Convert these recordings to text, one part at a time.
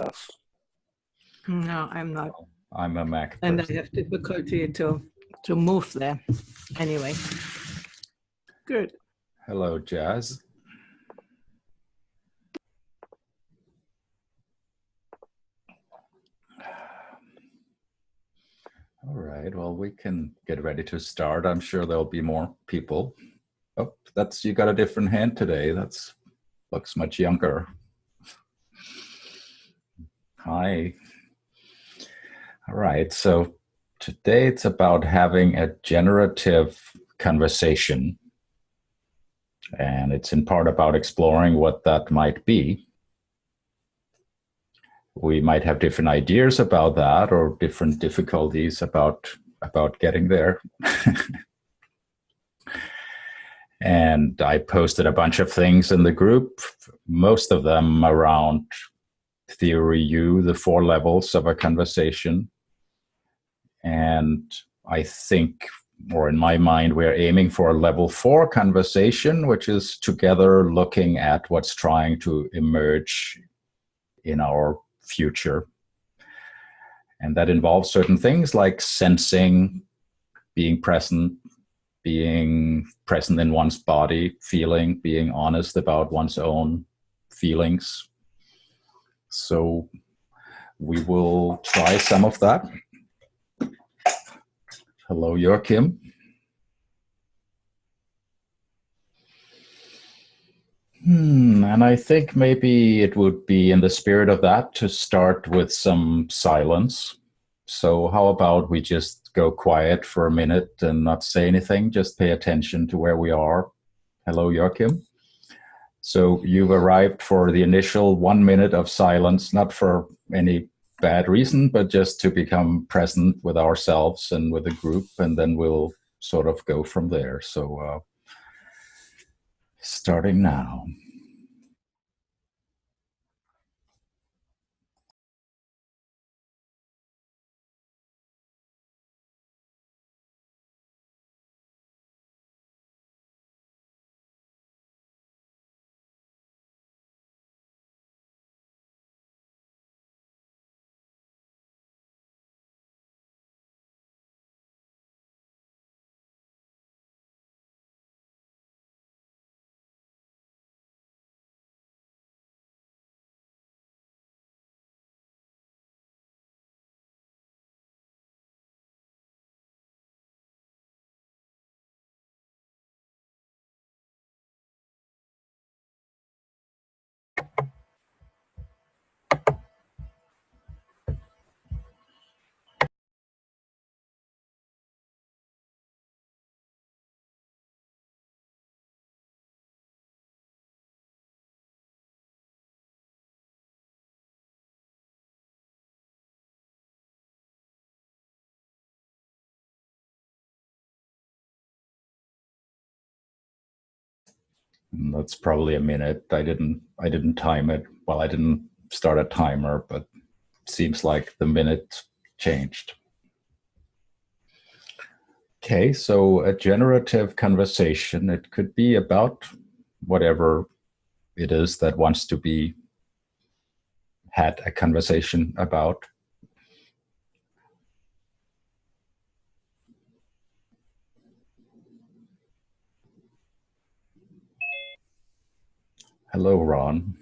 No, I'm not. I'm a Mac And person. I have difficulty to move there. Anyway, good. Hello, Jazz. All right, well, we can get ready to start. I'm sure there'll be more people. Oh, you got a different hand today. Looks much younger. Hi. All right, so today it's about having a generative conversation. And it's in part about exploring what that might be. We might have different ideas about that or different difficulties about getting there. And I posted a bunch of things in the group, most of them around Theory U, the 4 levels of a conversation. And I think, or in my mind, we're aiming for a level 4 conversation, which is together looking at what's trying to emerge in our future. And that involves certain things like sensing, being present in one's body, feeling, being honest about one's own feelings. So we will try some of that. Hello, Joachim. And I think maybe it would be in the spirit of that to start with some silence. So how about we just go quiet for a minute and not say anything, just pay attention to where we are. Hello, Joachim. So you've arrived for the initial 1 minute of silence, not for any bad reason, but just to become present with ourselves and with the group, and then we'll sort of go from there. So starting now. That's probably a minute. I didn't time it. Well, I didn't start a timer, but it seems like the minute changed. Okay, so a generative conversation, it could be about whatever it is that wants to be had a conversation about. Hello, Ron.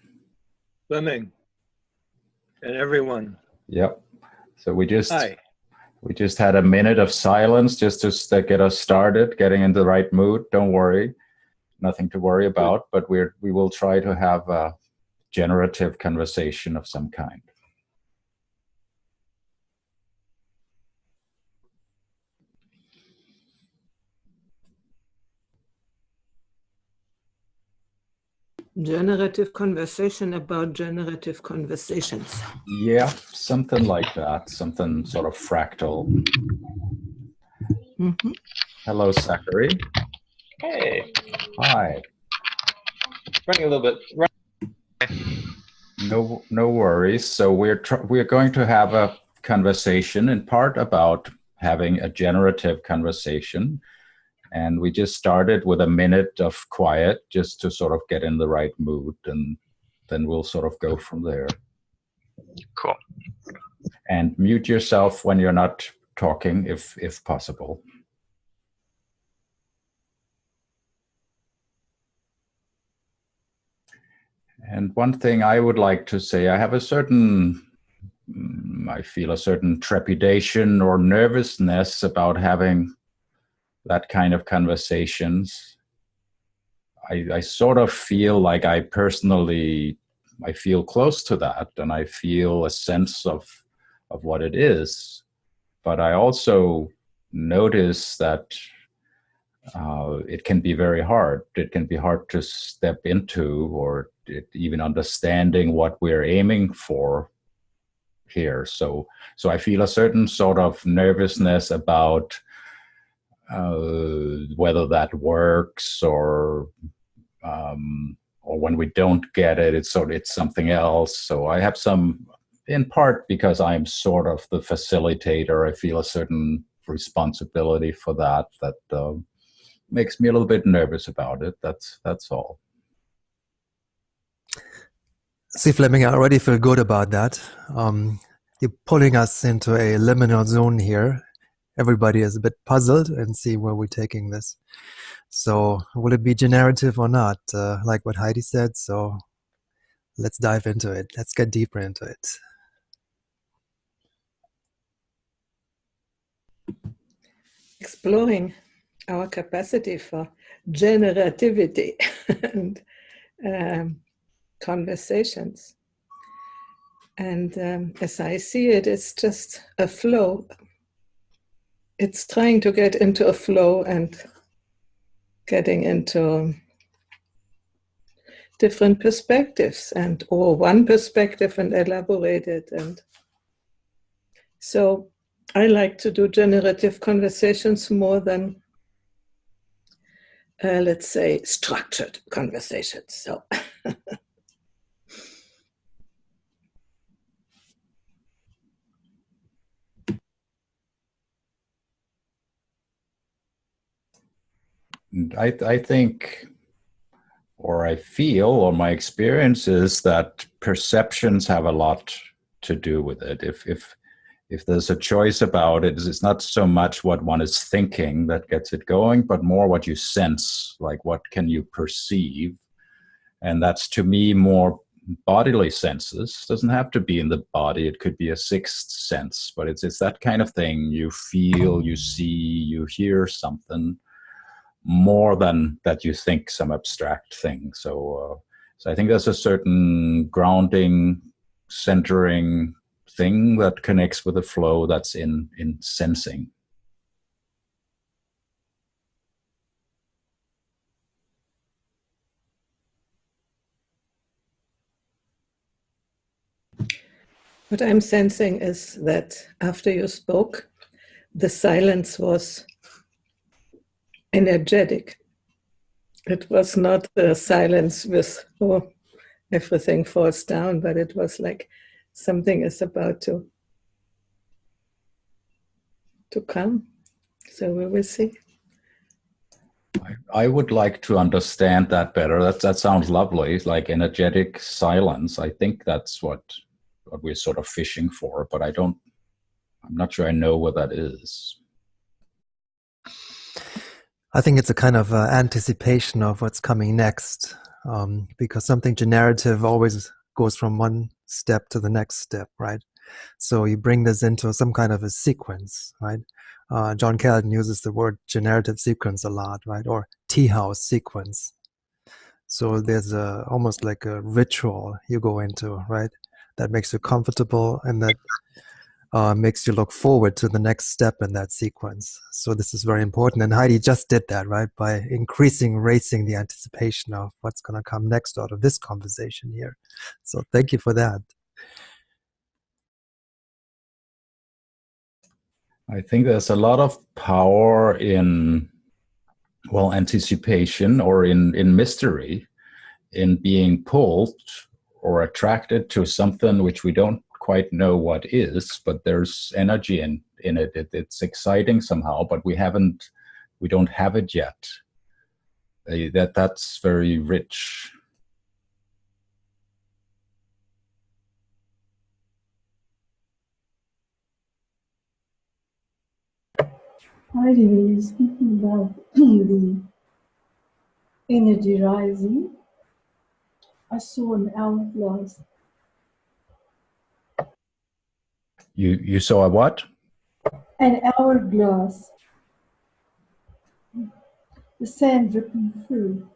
Fleming and everyone. Yep. So we just Hi. We just had a minute of silence just to get us started, getting into the right mood. Don't worry, nothing to worry about, but we will try to have a generative conversation of some kind. Generative conversation about generative conversations. Yeah, something like that, something sort of fractal. Mm-hmm. Hello, Zachary. Hey. Hi. Running a little bit. No worries. So we're going to have a conversation in part about having a generative conversation. And we just started with a minute of quiet just to sort of get in the right mood, and then we'll sort of go from there. Cool. And mute yourself when you're not talking, if possible. And one thing I would like to say, I have a certain, I feel a certain trepidation or nervousness about having that kind of conversations. I sort of feel like I feel close to that, and I feel a sense of what it is. But I also notice that it can be very hard. It can be hard to step into, or even understanding what we're aiming for here. So I feel a certain sort of nervousness about whether that works, or when we don't get it, it's something else. So I have some, in part because I'm sort of the facilitator, I feel a certain responsibility for that makes me a little bit nervous about it. That's all. See, Fleming, I already feel good about that. You're pulling us into a liminal zone here. Everybody is a bit puzzled and see where we're taking this. So will it be generative or not? Like what Heidi said. So let's dive into it. Let's get deeper into it. Exploring our capacity for generativity and conversations. And as I see it, it's just a flow. It's trying to get into a flow and getting into different perspectives, or one perspective and elaborate it. And so I like to do generative conversations more than, let's say, structured conversations. So. I think, or I feel, or my experience is that perceptions have a lot to do with it. If there's a choice about it, it's not so much what one is thinking that gets it going, but more what you sense, like what can you perceive. And that's, to me, more bodily senses. It doesn't have to be in the body. It could be a sixth sense, but it's that kind of thing. You feel, you see, you hear something, more than that you think some abstract thing. So I think there's a certain grounding, centering thing that connects with the flow that's in sensing. What I'm sensing is that after you spoke, the silence was energetic. It was not a silence with, oh, everything falls down, but it was like something is about to come. So we will see. I would like to understand that better. That sounds lovely, like energetic silence. I think that's what we're sort of fishing for, but I'm not sure I know what that is. I think it's a kind of anticipation of what's coming next, because something generative always goes from one step to the next step, right? So you bring this into some kind of a sequence, right? John Calvin uses the word generative sequence a lot, right? Or tea-house sequence. So there's almost like a ritual you go into, right? That makes you comfortable, and that makes you look forward to the next step in that sequence. So this is very important. And Heidi just did that, right? By raising the anticipation of what's going to come next out of this conversation here. So thank you for that. I think there's a lot of power in, well, anticipation, or in mystery, in being pulled or attracted to something which we don't quite know what is, but there's energy in it. It's exciting somehow, but we don't have it yet. That's very rich. Heidi, when you're speaking about the energy rising, I saw an hourglass. You saw a what? An hourglass. The sand dripping through.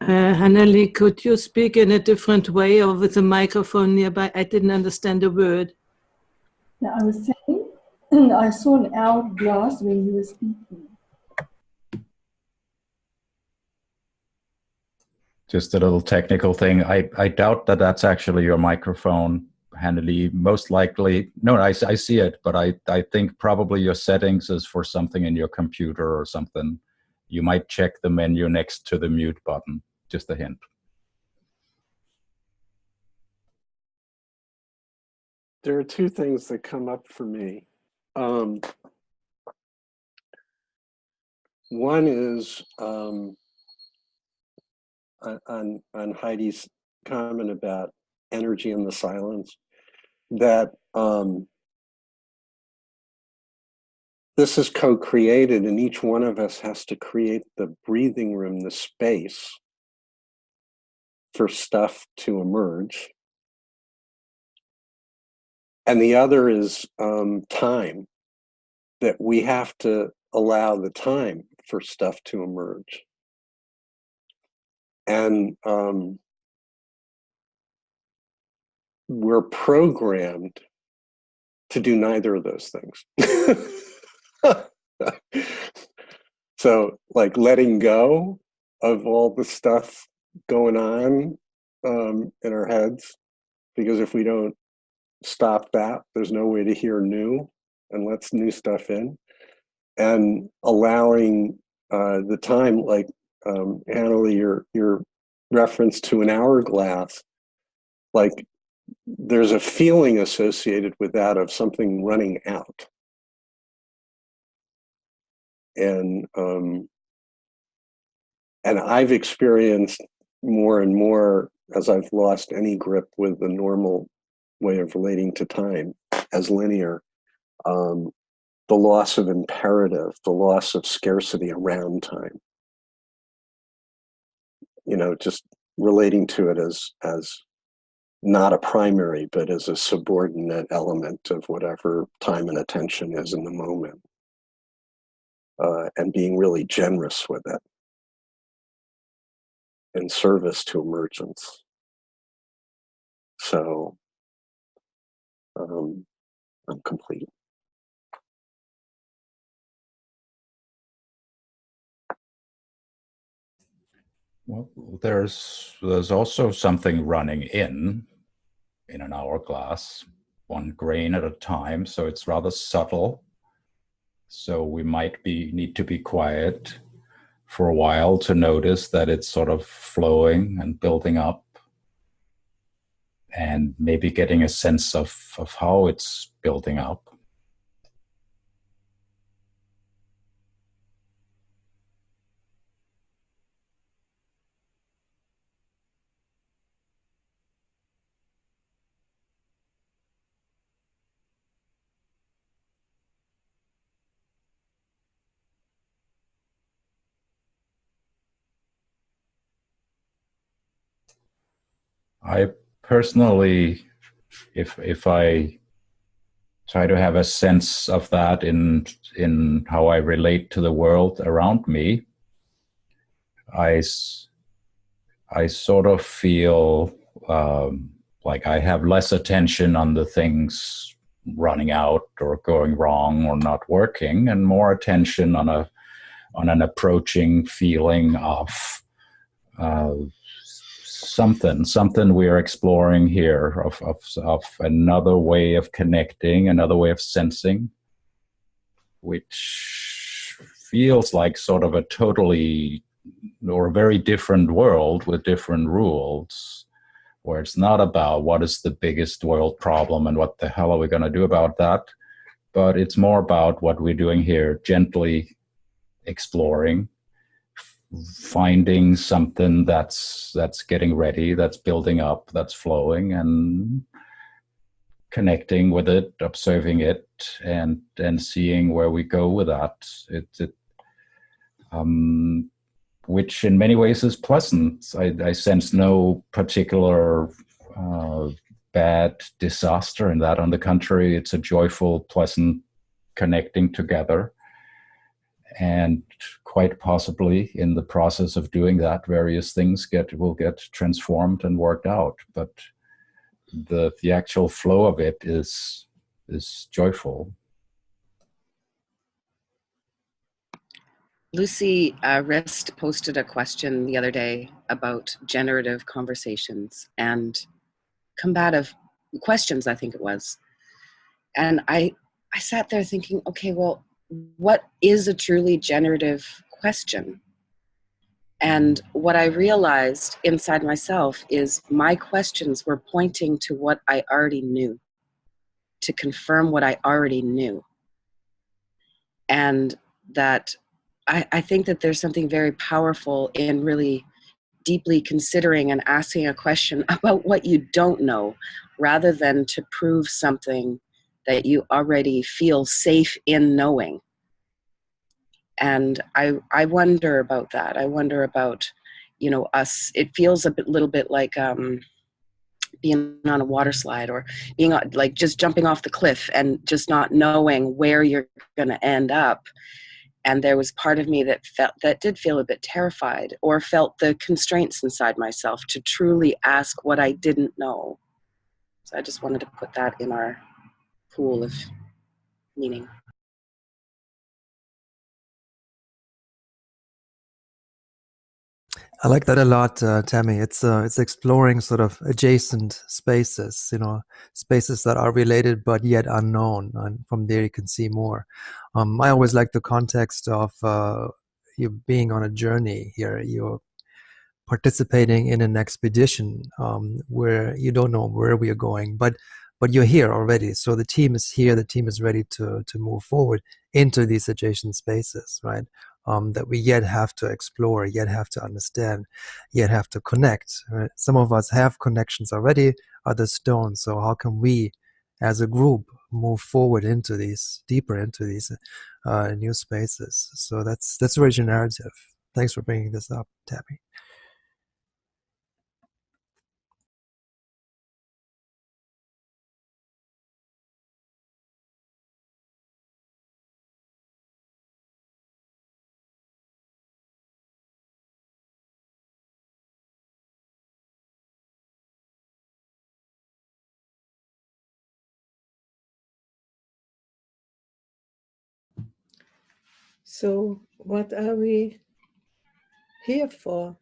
Hanneli, could you speak in a different way or with a microphone nearby? I didn't understand a word. Now, I was saying, I saw an hourglass when you were speaking. Just a little technical thing. I doubt that that's actually your microphone, Hanneli. Most likely, no, I see it, but I think probably your settings is for something in your computer or something. You might check the menu next to the mute button. Just a hint. There are two things that come up for me. One is on Heidi's comment about energy in the silence, that this is co-created, and each one of us has to create the breathing room, the space for stuff to emerge. And the other is time, that we have to allow the time for stuff to emerge. And we're programmed to do neither of those things. So, like, letting go of all the stuff going on in our heads, because if we don't stop that, there's no way to hear new and let new stuff in. And allowing the time, like Annalie, your reference to an hourglass, like there's a feeling associated with that of something running out. And I've experienced more and more, as I've lost any grip with the normal way of relating to time as linear, the loss of imperative, the loss of scarcity around time. You know, just relating to it as not a primary, but as a subordinate element of whatever time and attention is in the moment. And being really generous with it in service to emergence. So I'm complete. Well, there's also something running in an hourglass, one grain at a time. So it's rather subtle. So we might need to be quiet for a while to notice that it's sort of flowing and building up, and maybe getting a sense of how it's building up. I personally, if I try to have a sense of that in how I relate to the world around me, I sort of feel like I have less attention on the things running out or going wrong or not working, and more attention on an approaching feeling of something we're exploring here, of another way of connecting, another way of sensing, which feels like sort of a totally or a very different world with different rules, where it's not about what is the biggest world problem and what the hell are we going to do about that, but it's more about what we're doing here, gently exploring, finding something that's getting ready, that's building up, that's flowing, and connecting with it, observing it, and seeing where we go with that. Which in many ways is pleasant. I sense no particular bad disaster in that. On the contrary, it's a joyful, pleasant connecting together. And quite possibly in the process of doing that, various things will get transformed and worked out. But the actual flow of it is joyful. Lucy Rist posted a question the other day about generative conversations and combative questions, I think it was. And I sat there thinking, okay, well, what is a truly generative question? And what I realized inside myself is my questions were pointing to what I already knew, to confirm what I already knew. And that I think that there's something very powerful in really deeply considering and asking a question about what you don't know, rather than to prove something that you already feel safe in knowing. And I wonder about that. I wonder about, us. It feels little bit like being on a water slide, or being like just jumping off the cliff and just not knowing where you're going to end up. And there was part of me that did feel a bit terrified, or felt the constraints inside myself to truly ask what I didn't know. So I just wanted to put that in our pool of meaning. I like that a lot, Tammy. It's exploring sort of adjacent spaces, spaces that are related but yet unknown, and from there you can see more. I always like the context of you being on a journey here. You're participating in an expedition where you don't know where we are going, but you're here already. So the team is here. The team is ready to move forward into these adjacent spaces, right? That we yet have to explore, yet have to understand, yet have to connect. Right? Some of us have connections already, others don't. So how can we, as a group, move forward deeper into these new spaces? So that's very generative. Thanks for bringing this up, Tabby. So what are we here for?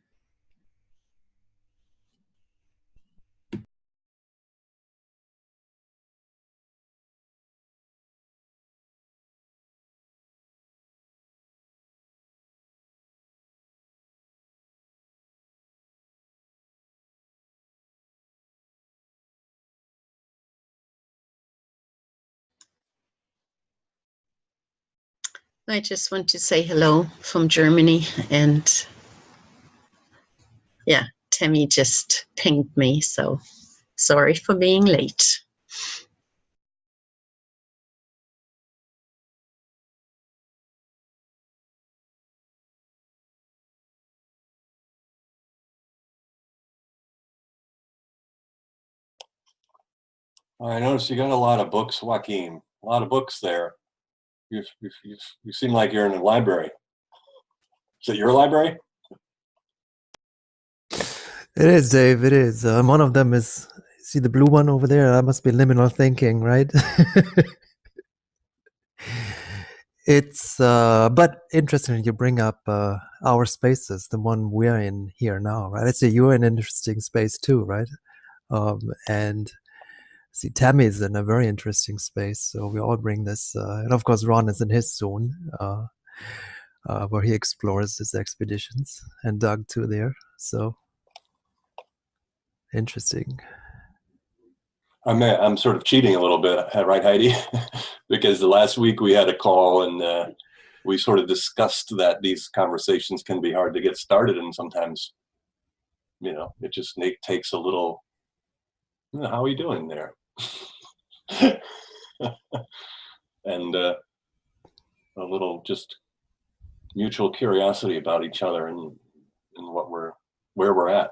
I just want to say hello from Germany, and yeah, Tammy just pinged me, so sorry for being late. I noticed you got a lot of books, Joaquin. A lot of books there. You seem like you're in a library. Is it your library? It is, Dave. It is. One of them is, see the blue one over there? That must be liminal thinking, right? It's, but interesting you bring up our spaces, the one we're in here now, right? I'd say you're in an interesting space too, right? And see, Tammy is in a very interesting space, so we all bring this, and of course Ron is in his zone, where he explores his expeditions, and Doug too there, so interesting. I'm sort of cheating a little bit, right, Heidi? Because the last week we had a call and we sort of discussed that these conversations can be hard to get started, and sometimes, it just takes a little, how are you doing there? and a little just mutual curiosity about each other and where we're at.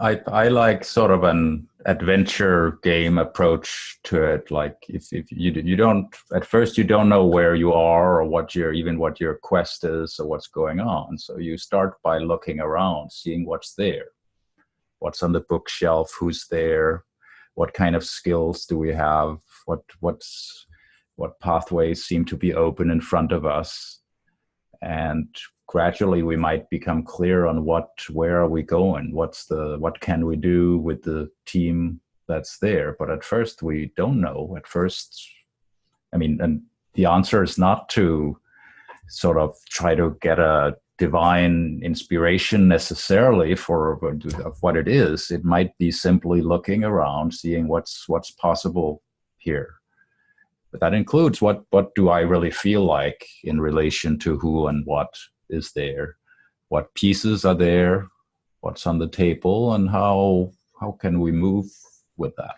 I like sort of an adventure game approach to it. Like if you don't, at first you don't know where you are or what your quest is or what's going on. So you start by looking around, seeing what's there, what's on the bookshelf, who's there, what kind of skills do we have, what pathways seem to be open in front of us, and gradually we might become clear on where are we going, what can we do with the team that's there. But at first we don't know. At first, I mean, and the answer is not to sort of try to get a divine inspiration necessarily of what it is. It might be simply looking around, seeing what's possible here. But that includes what do I really feel like in relation to who and what is there, what pieces are there, what's on the table, and how can we move with that.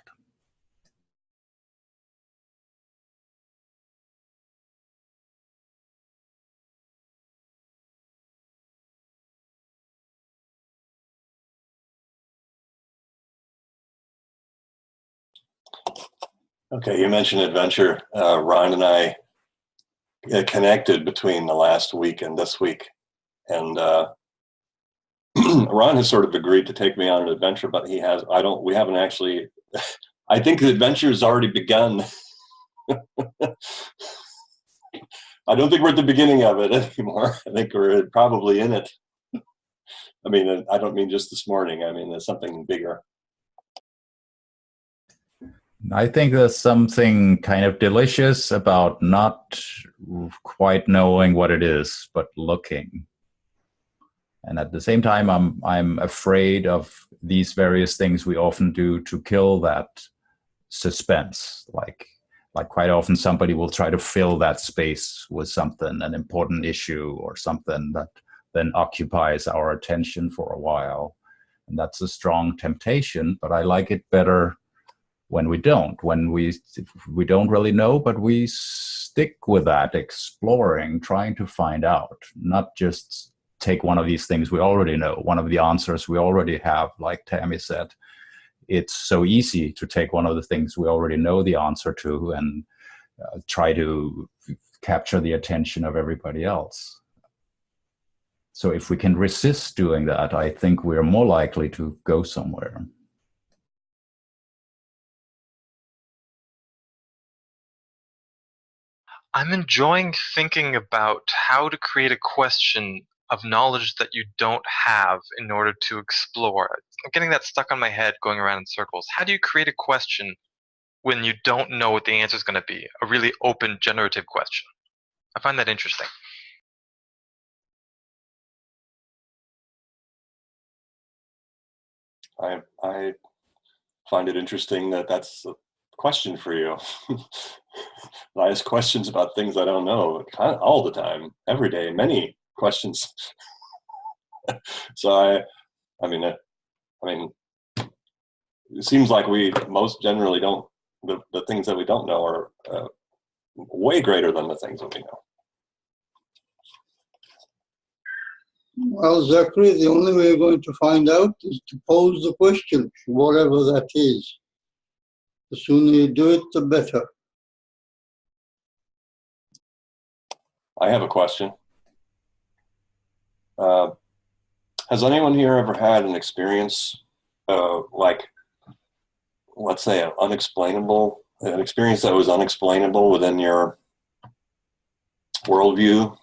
Okay, you mentioned adventure. Ron and I connected between the last week and this week, and Ron has sort of agreed to take me on an adventure, but we haven't actually. I think the adventure has already begun. I don't think we're at the beginning of it anymore. I think we're probably in it. I mean, I don't mean just this morning. I mean, there's something bigger. I think there's something kind of delicious about not quite knowing what it is, but looking. And at the same time, I'm afraid of these various things we often do to kill that suspense. Like quite often somebody will try to fill that space with something, an important issue or something that then occupies our attention for a while. And that's a strong temptation, but I like it better when we don't really know, but we stick with that, exploring, trying to find out, not just take one of these things we already know, one of the answers we already have. Like Tammy said, it's so easy to take one of the things we already know the answer to and try to capture the attention of everybody else. So if we can resist doing that, I think we're more likely to go somewhere. I'm enjoying thinking about how to create a question of knowledge that you don't have in order to explore. I'm getting that stuck on my head, going around in circles. How do you create a question when you don't know what the answer is going to be? A really open, generative question. I find that interesting. I find it interesting that that's a question for you. I ask questions about things I don't know all the time, every day, many questions. So I mean, it seems like we most generally don't, the things that we don't know are way greater than the things that we know. Well, Zachary, the only way you're going to find out is to pose the question, whatever that is. The sooner you do it, the better. I have a question. Has anyone here ever had an experience like, let's say, an experience that was unexplainable within your worldview?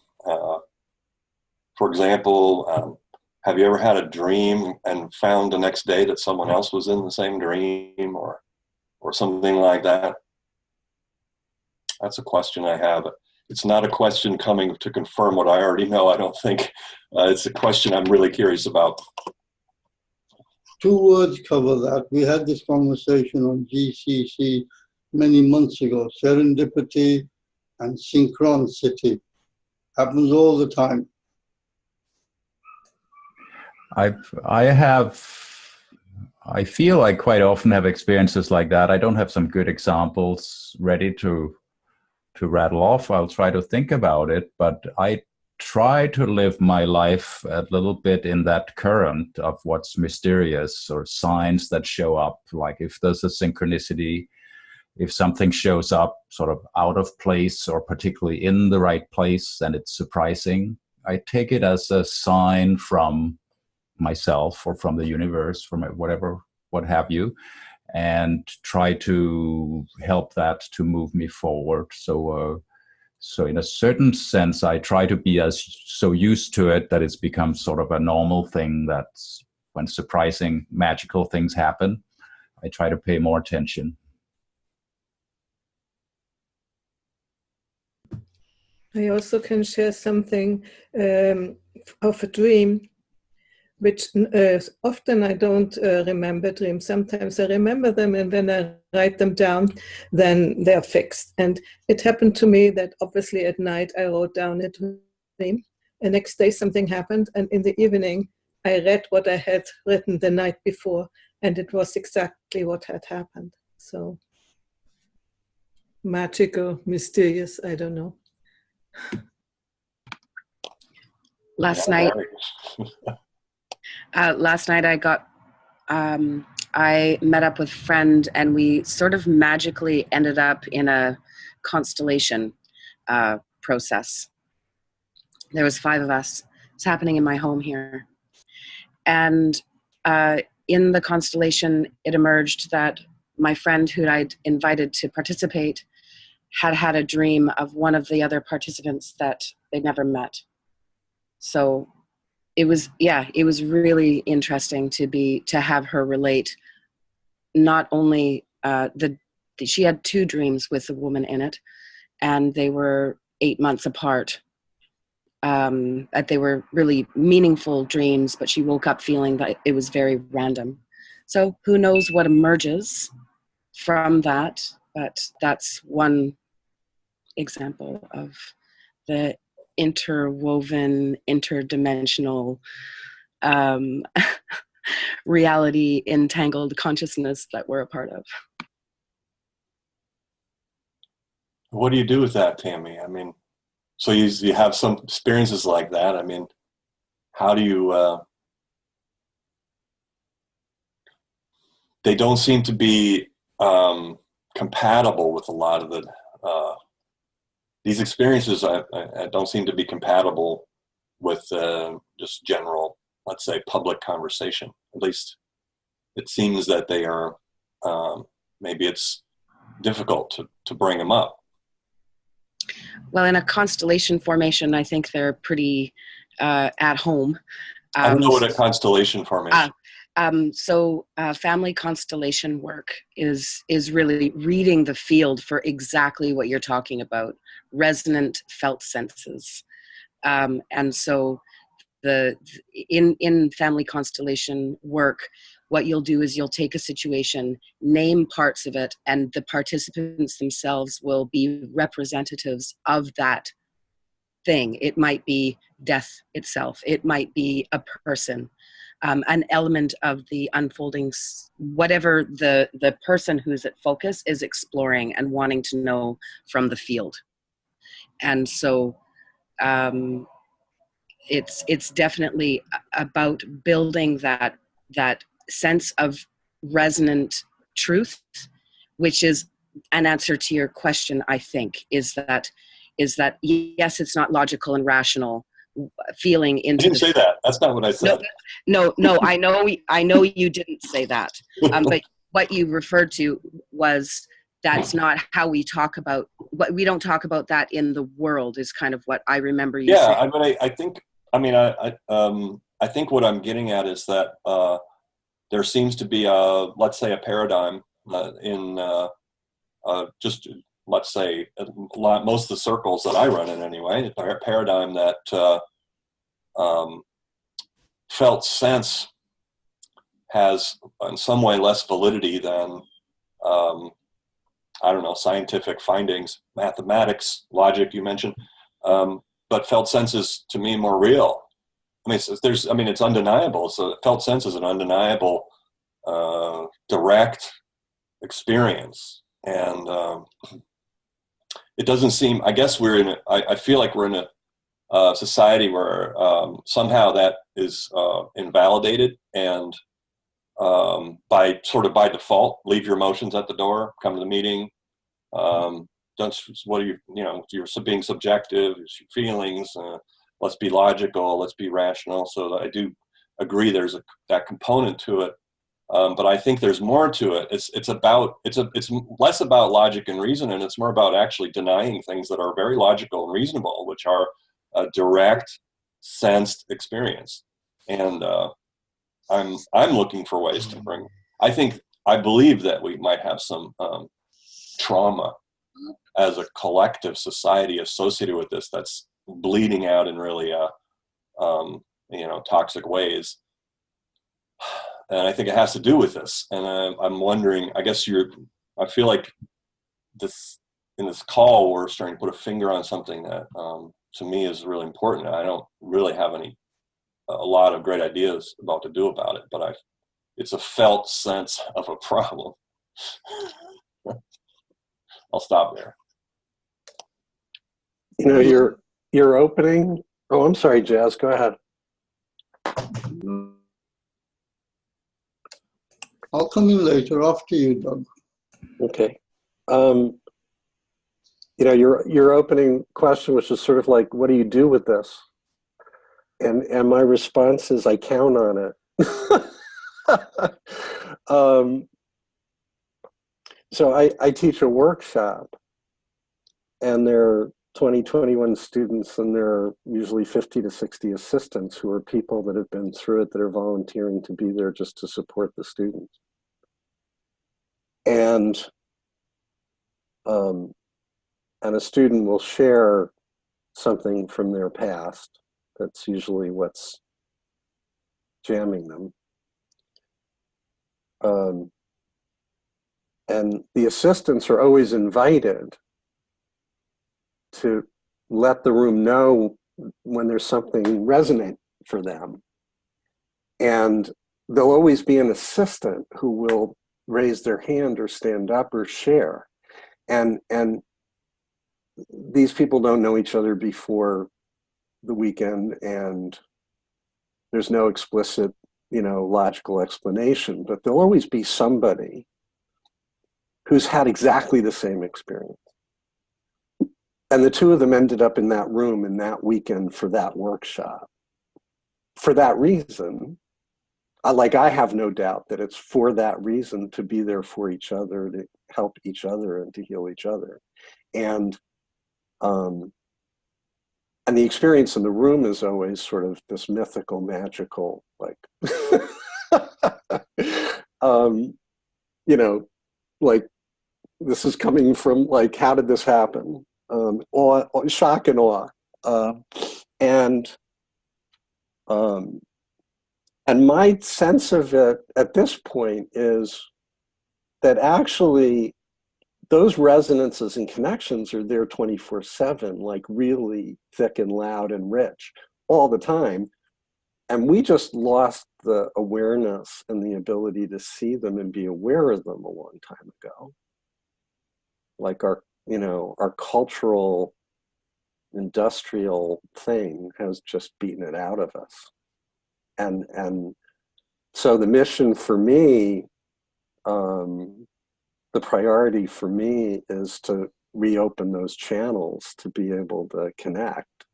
For example, have you ever had a dream and found the next day that someone else was in the same dream or something like that? That's a question I have. It's not a question coming to confirm what I already know, I don't think. It's a question I'm really curious about. 2 words cover that. We had this conversation on GCC many months ago. Serendipity and synchronicity. Happens all the time. I feel I quite often have experiences like that. I don't have some good examples ready to rattle off. I'll try to think about it, but I try to live my life a little bit in that current of what's mysterious or signs that show up. Like if there's a synchronicity, if something shows up sort of out of place or particularly in the right place and it's surprising, I take it as a sign from myself or from the universe, from whatever, what have you, and try to help that to move me forward. So in a certain sense, I try to be so used to it that it's become sort of a normal thing. That's when surprising, magical things happen, I try to pay more attention. I also can share something of a dream, which often I don't remember dreams. Sometimes I remember them, and when I write them down, then they're fixed. And it happened to me that obviously at night I wrote down a dream. The next day something happened, and in the evening I read what I had written the night before, and it was exactly what had happened. So magical, mysterious, I don't know. Last night I met up with a friend, and we sort of magically ended up in a constellation process. There was 5 of us. It's happening in my home here. And in the constellation, it emerged that my friend who I'd invited to participate had a dream of one of the other participants that they never met. So it was really interesting to have her relate not only she had 2 dreams with a woman in it, and they were 8 months apart. That they were really meaningful dreams, but she woke up feeling that it was very random. So who knows what emerges from that, but that's one example of the interwoven, interdimensional reality entangled consciousness that we're a part of. What do you do with that, Tammy? I mean, so you have some experiences like that. I mean, how do you, they don't seem to be compatible with a lot of the, these experiences I don't seem to be compatible with just general, let's say, public conversation. At least it seems that they are, maybe it's difficult to bring them up. Well, in a constellation formation, I think they're pretty at home. I don't know what a constellation formation. Family constellation work is really reading the field for exactly what you're talking about, resonant felt senses. And so in family constellation work, what you'll do is you'll take a situation, name parts of it, and the participants themselves will be representatives of that thing. It might be death itself. It might be a person, an element of the unfolding, whatever the person who's at focus is exploring and wanting to know from the field. And so it's definitely about building that sense of resonant truth, which is an answer to your question, I think, is that yes, it's not logical and rational feeling into. I didn't say that. That's not what I said. No, I know you didn't say that. But what you referred to was that's not how we talk about. We don't talk about that in the world. Is kind of what I remember you saying. I think what I'm getting at is that there seems to be let's say a paradigm in just let's say most of the circles that I run in anyway, a paradigm that felt sense has in some way less validity than I don't know, scientific findings, mathematics, logic you mentioned, but felt sense is to me more real. I mean, it's undeniable. So felt sense is an undeniable direct experience. And it doesn't seem, I guess I feel like we're in a society where somehow that is invalidated, and by default, leave your emotions at the door, come to the meeting. What are you're being subjective, it's your feelings, let's be logical, let's be rational. So I do agree there's that component to it. But I think there's more to it. It's less about logic and reason, and it's more about actually denying things that are very logical and reasonable, which are a direct, sensed experience. And I'm looking for ways to bring. I believe that we might have some trauma as a collective society associated with this that's bleeding out in really toxic ways. And I think it has to do with this. And I'm wondering, I feel like in this call, we're starting to put a finger on something that to me is really important. I don't really have a lot of great ideas about to do about it, but it's a felt sense of a problem. I'll stop there. Your opening. Oh, I'm sorry, Jazz. Go ahead. I'll come in later after you, Doug. Okay. Your opening question was just sort of like, what do you do with this? And my response is, I count on it. So I teach a workshop, and there are 21 students, and there are usually 50 to 60 assistants who are people that have been through it, that are volunteering to be there just to support the students. And a student will share something from their past. That's usually what's jamming them. And the assistants are always invited to let the room know when there's something resonant for them. And there'll always be an assistant who will raise their hand or stand up or share. And these people don't know each other before the weekend, and there's no explicit, logical explanation, but there'll always be somebody who's had exactly the same experience. And the two of them ended up in that room in that weekend for that workshop. For that reason, I have no doubt that it's for that reason, to be there for each other, to help each other, and to heal each other. And the experience in the room is always sort of this mythical, magical, this is coming from, how did this happen? Awe, shock and awe. And my sense of it at this point is that actually those resonances and connections are there 24/7, really thick and loud and rich all the time. And we just lost the awareness and the ability to see them and be aware of them a long time ago. Our cultural, industrial thing has just beaten it out of us. And so the mission for me, the priority for me, is to reopen those channels to be able to connect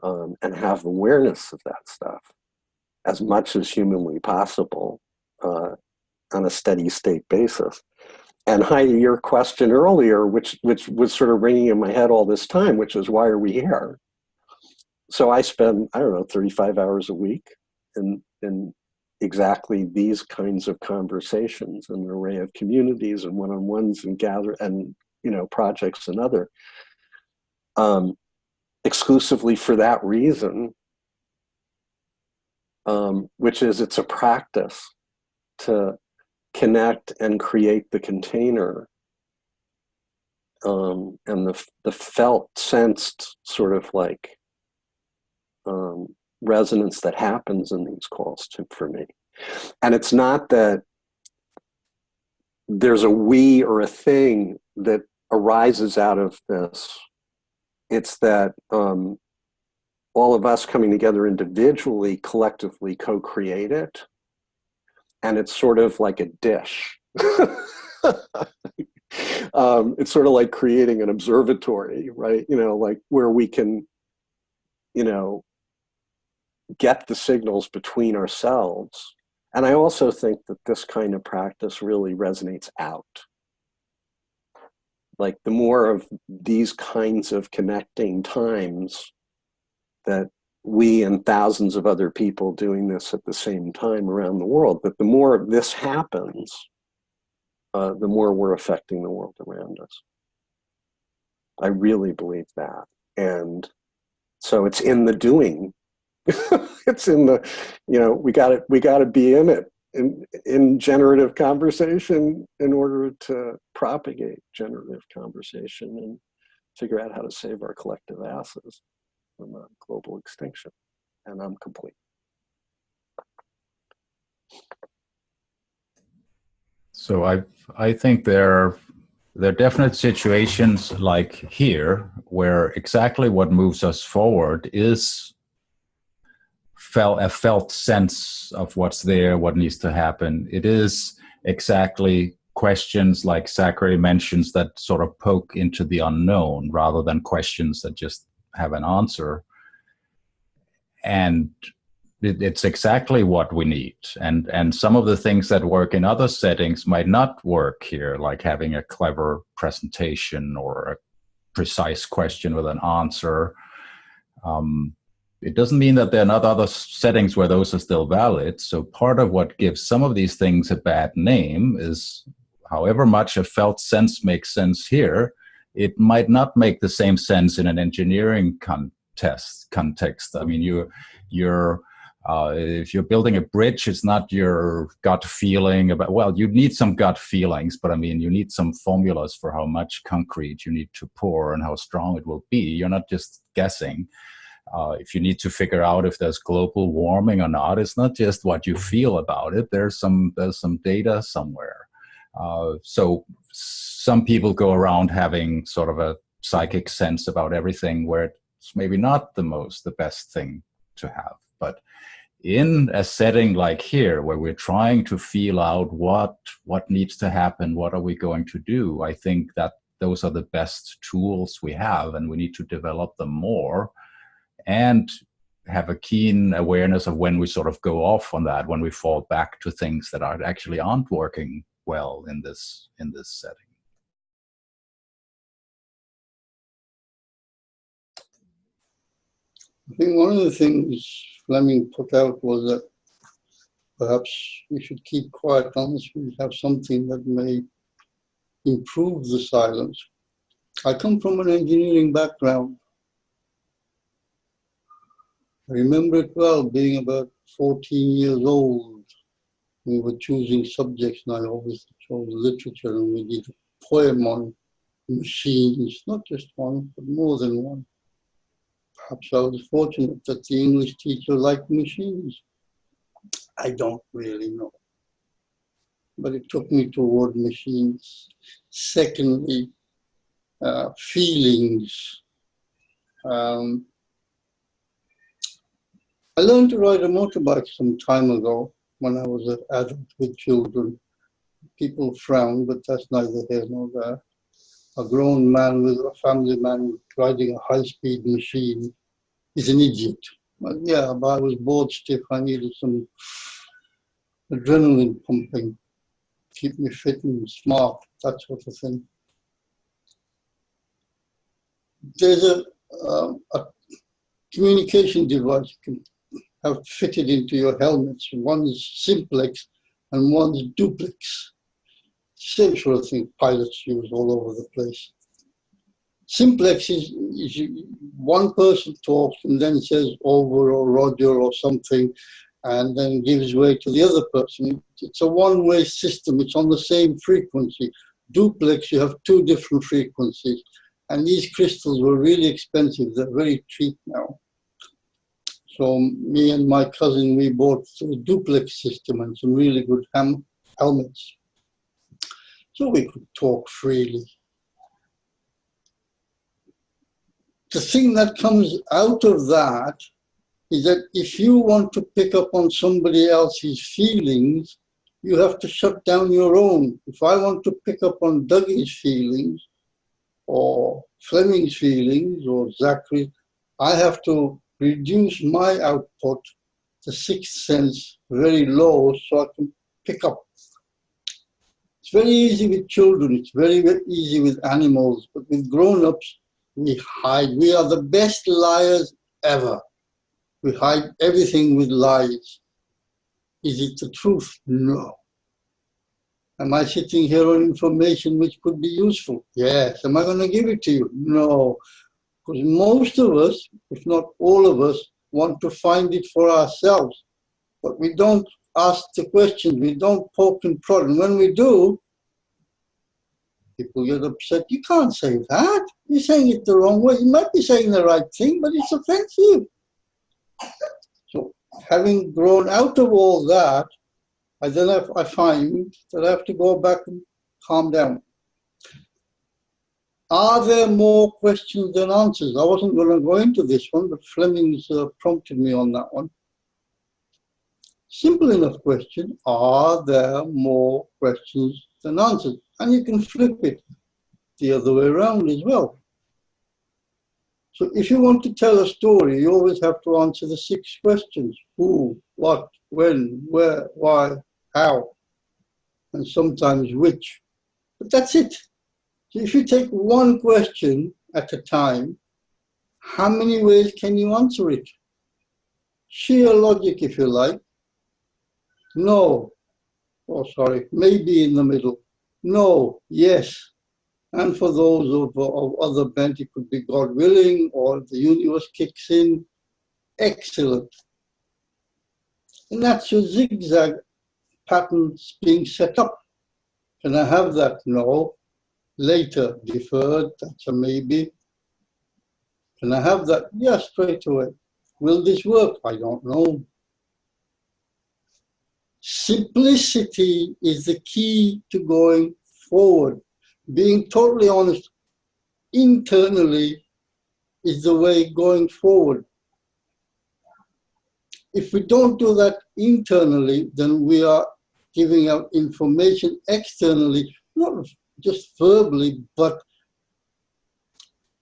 and have awareness of that stuff as much as humanly possible on a steady state basis. And Heidi, your question earlier, which was sort of ringing in my head all this time, which is, why are we here? So I spend, 35 hours a week in exactly these kinds of conversations, an array of communities and one-on-ones and projects and other, exclusively for that reason, which is, it's a practice to connect and create the container, and the felt, sensed sort of resonance that happens in these calls for me. And it's not that there's a we or a thing that arises out of this. It's that all of us coming together individually, collectively co-create it. And it's sort of like a dish. It's sort of like creating an observatory, right? You know, like where we can, you know, get the signals between ourselves. And I also think that this kind of practice really resonates out. Like the more of these kinds of connecting times that we and thousands of other people doing this at the same time around the world, that the more of this happens, the more we're affecting the world around us. I really believe that. And so it's in the doing. It's in the, you know, we got to be in it, in generative conversation in order to propagate generative conversation and figure out how to save our collective asses from global extinction. And I'm complete. So I think there are definite situations like here where exactly what moves us forward is a felt sense of what's there, what needs to happen. It is exactly questions like Zachary mentions that sort of poke into the unknown rather than questions that just have an answer. And it's exactly what we need. And some of the things that work in other settings might not work here, like having a clever presentation or a precise question with an answer. It doesn't mean that there are not other settings where those are still valid. So part of what gives some of these things a bad name is however much a felt sense makes sense here, it might not make the same sense in an engineering context. I mean, if you're building a bridge, it's not your gut feeling about, well, you need some gut feelings, but I mean, you need some formulas for how much concrete you need to pour and how strong it will be. You're not just guessing. If you need to figure out if there's global warming or not, it's not just what you feel about it. There's some data somewhere. So some people go around having sort of a psychic sense about everything where it's maybe not the best thing to have. But in a setting like here, where we're trying to feel out what needs to happen, what are we going to do, I think that those are the best tools we have, and we need to develop them more and have a keen awareness of when we sort of go off on that, when we fall back to things that actually aren't working well in this setting. I think one of the things Fleming put out was that perhaps we should keep quiet unless we have something that may improve the silence. I come from an engineering background. I remember it well, being about 14 years old. We were choosing subjects, and I always chose literature, and we did a poem on machines, not just one, but more than one. Perhaps I was fortunate that the English teacher liked machines. I don't really know. But it took me toward machines. Secondly, feelings. I learned to ride a motorbike some time ago when I was an adult with children. People frown, but that's neither here nor there. A grown man with a family man riding a high-speed machine is an idiot. Well, yeah, but I was bored stiff. I needed some adrenaline pumping, keep me fit and smart, that sort of thing. There's a communication device you can have fitted into your helmets. One's simplex and one's duplex. Same sort of thing pilots use all over the place. Simplex is one person talks and then says over or Roger or something and then gives way to the other person. It's a one-way system. It's on the same frequency. Duplex, you have two different frequencies. And these crystals were really expensive. They're very cheap now. So me and my cousin, we bought a duplex system and some really good helmets. So we could talk freely. The thing that comes out of that is that if you want to pick up on somebody else's feelings, you have to shut down your own. If I want to pick up on Dougie's feelings, or Fleming's feelings, or Zachary's, I have to reduce my output, the sixth sense, very low so I can pick up. It's very easy with children, it's very, very easy with animals, but with grown-ups, we hide. We are the best liars ever. We hide everything with lies. Is it the truth? No. Am I sitting here on information which could be useful? Yes. Am I going to give it to you? No. Because most of us, if not all of us, want to find it for ourselves. But we don't ask the questions. We don't poke and prod. And when we do, people get upset. You can't say that. You're saying it the wrong way. You might be saying the right thing, but it's offensive. So having grown out of all that, I find that I have to go back and calm down. Are there more questions than answers? I wasn't going to go into this one, but Fleming's prompted me on that one. Simple enough question. Are there more questions than answers? And you can flip it the other way around as well. So if you want to tell a story, you always have to answer the 6 questions. Who, what, when, where, why, how, and sometimes which. But that's it. So if you take one question at a time, how many ways can you answer it? Sheer logic, if you like. No. Oh, sorry. Maybe in the middle. No. Yes. And for those of other bent, it could be God willing, or the universe kicks in. Excellent. And that's your zigzag pattern being set up. Can I have that? No. Later, deferred, that's a maybe. Can I have that? Yes, straight away. Will this work? I don't know. Simplicity is the key to going forward. Being totally honest internally is the way going forward. If we don't do that internally, then we are giving out information externally, not just verbally, but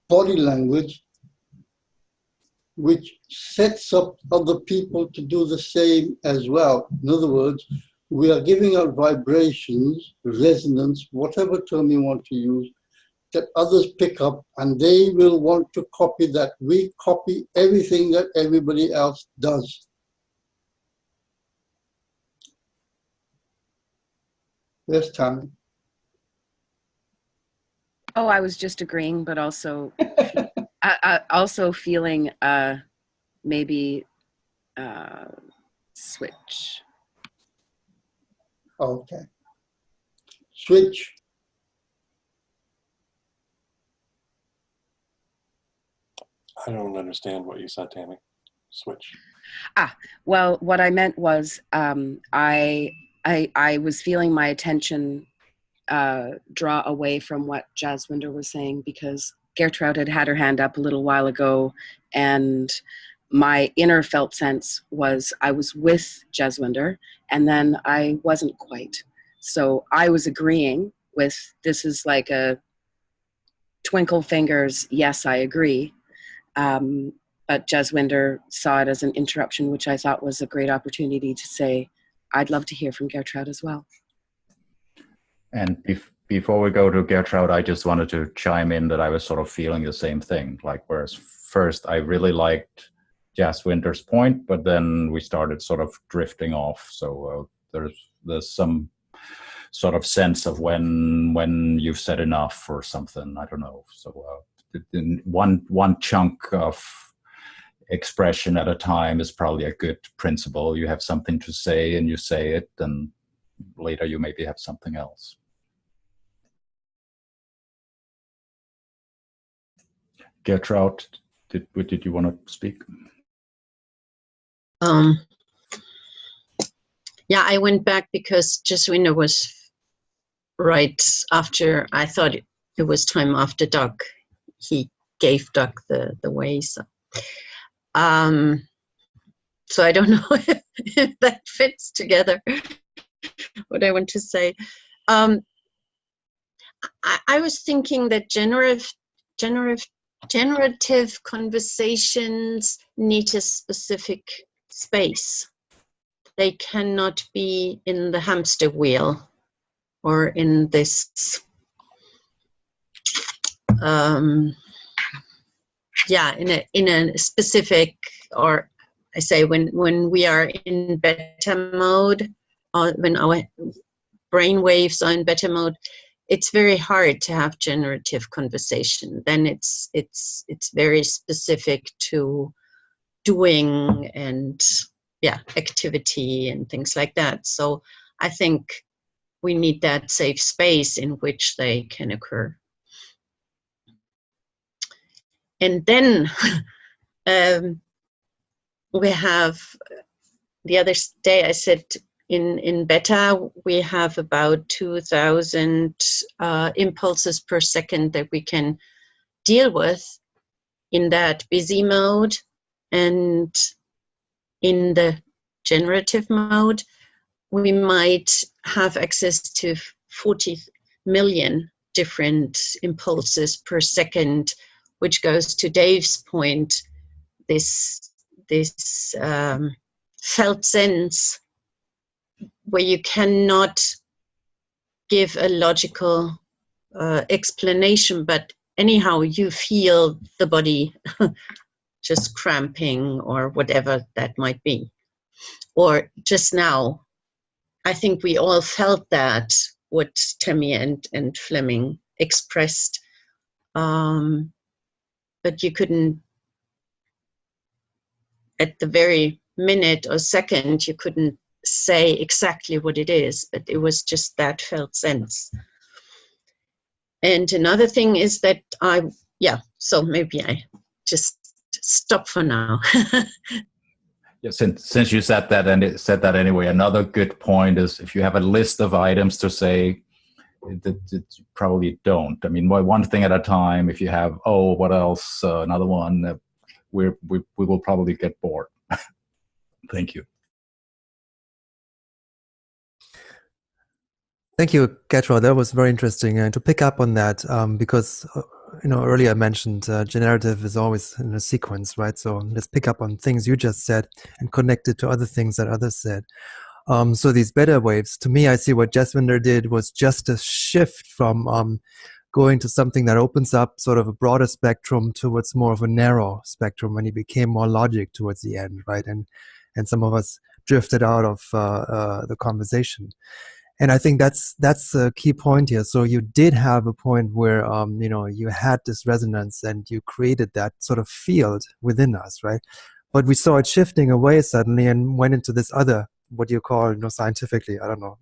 body language, which sets up other people to do the same as well. In other words, we are giving out vibrations, resonance, whatever term you want to use, that others pick up, and they will want to copy that. We copy everything that everybody else does. Yes, Tammy. Oh, I was just agreeing, but also also feeling maybe switch. Okay. Switch. I don't understand what you said, Tammy. Switch. Well, what I meant was I was feeling my attention draw away from what Jaswinder was saying, because Gertrude had her hand up a little while ago, and my inner felt sense was I was with Jaswinder, and then I wasn't quite. So I was agreeing with, this is like a twinkle fingers, yes, I agree. But Jaswinder saw it as an interruption, which I thought was a great opportunity to say, I'd love to hear from Gertrude as well. And before we go to Gertrude, I just wanted to chime in that I was sort of feeling the same thing. Like, whereas first I really liked Jaswinder's point, but then we started sort of drifting off. So there's some sort of sense of when you've said enough or something. I don't know. So one chunk of expression at a time is probably a good principle. You have something to say and you say it, and later you maybe have something else. Gertrude, did you want to speak? Yeah, I went back because Jaswinder was right after I thought it was time after Doug. He gave Doug the way. So I don't know if that fits together, what I want to say. I was thinking that generative conversations need a specific space. They cannot be in the hamster wheel or in this in a specific, or I say when we are in beta mode, or when our brain waves are in beta mode, it's very hard to have generative conversation. Then it's very specific to doing and activity and things like that. So I think we need that safe space in which they can occur. And then we have, the other day I said in beta we have about 2,000 impulses per second that we can deal with in that busy mode. And in the generative mode, we might have access to 40 million different impulses per second, which goes to Dave's point, this felt sense where you cannot give a logical explanation, but anyhow you feel the body just cramping or whatever that might be. Or just now, I think we all felt that, what Tammy and Fleming expressed, but you couldn't, at the very minute or second, you couldn't say exactly what it is, but it was just that felt sense. And another thing is that so maybe I just stop for now. Yeah, since you said that, and it said that anyway, another good point is if you have a list of items to say, that you probably don't. I mean, one thing at a time. If you have, what else? Another one. We will probably get bored. Thank you. Thank you, Gertrude. That was very interesting. And to pick up on that, because earlier I mentioned generative is always in a sequence, right? So let's pick up on things you just said and connect it to other things that others said. So these beta waves, to me, I see what Jaswinder did was just a shift from going to something that opens up sort of a broader spectrum towards more of a narrow spectrum when he became more logic towards the end, right? And some of us drifted out of the conversation. And I think that's a key point here. So you did have a point where you had this resonance and you created that sort of field within us, right? But we saw it shifting away suddenly and went into this other, what you call, scientifically, I don't know,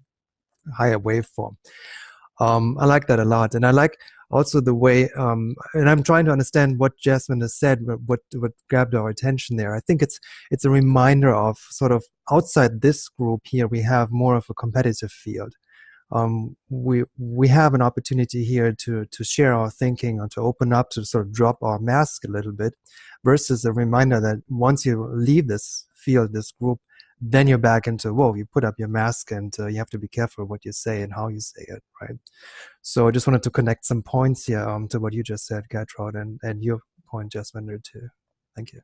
higher waveform. I like that a lot, and I like also the way, and I'm trying to understand what Jasmine has said, what grabbed our attention there. I think it's a reminder of sort of outside this group here, we have more of a competitive field. We have an opportunity here to share our thinking or to open up, to sort of drop our mask a little bit, versus a reminder that once you leave this field, this group, then you're back into, you put up your mask and you have to be careful what you say and how you say it, right? So I just wanted to connect some points here to what you just said, Gertrude, and your point, Jaswinder, too. Thank you.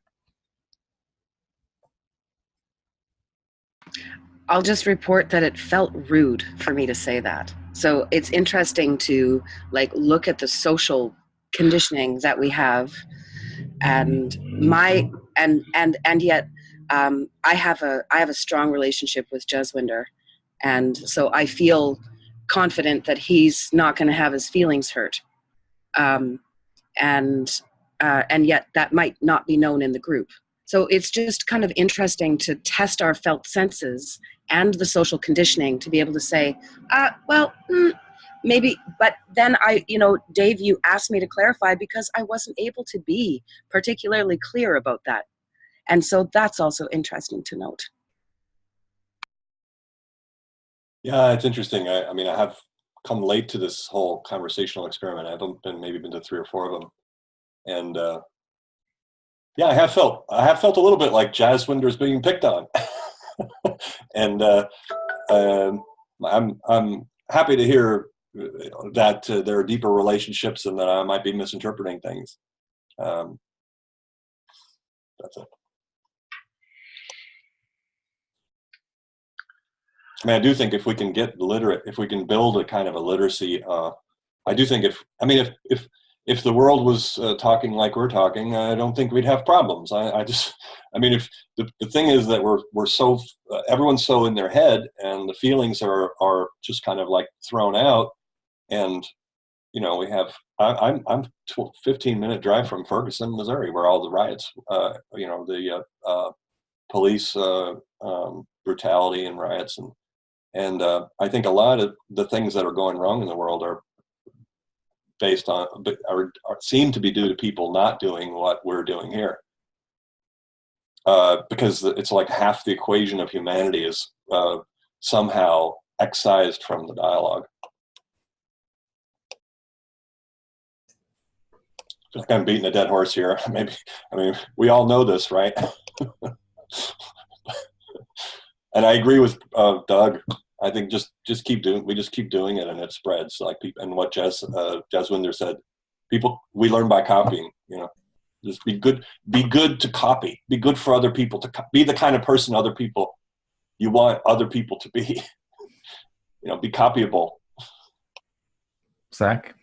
I'll just report that it felt rude for me to say that. So it's interesting to look at the social conditioning that we have, and yet I have a strong relationship with Jaswinder, and so I feel confident that he's not going to have his feelings hurt, and yet that might not be known in the group. So it's just kind of interesting to test our felt senses and the social conditioning to be able to say, maybe, but then Dave, you asked me to clarify because I wasn't able to be particularly clear about that. And so that's also interesting to note. Yeah, it's interesting. I mean, I have come late to this whole conversational experiment. I haven't maybe been to 3 or 4 of them. And yeah, I have felt a little bit like jazz windows being picked on. And I'm happy to hear that there are deeper relationships and that I might be misinterpreting things. That's it. I mean, I do think if we can get literate, if we can build a kind of a literacy, I do think if the world was talking like we're talking, I don't think we'd have problems. I mean, if the thing is that we're so everyone's so in their head, and the feelings are just kind of like thrown out, and you know, we have I'm 15-minute drive from Ferguson, Missouri, where all the riots, you know, the police brutality and riots, and I think a lot of the things that are going wrong in the world are based on, seem to be due to people not doing what we're doing here. Because it's like half the equation of humanity is somehow excised from the dialogue. I feel like I'm beating a dead horse here. Maybe, I mean, we all know this, right? And I agree with Doug. I think just keep doing. We just keep doing it, and it spreads. Like people, and what Jaswinder said, people, we learn by copying. You know, just be good to copy. Be good for other people to be the kind of person other people you want other people to be. You know, be copyable. Zach?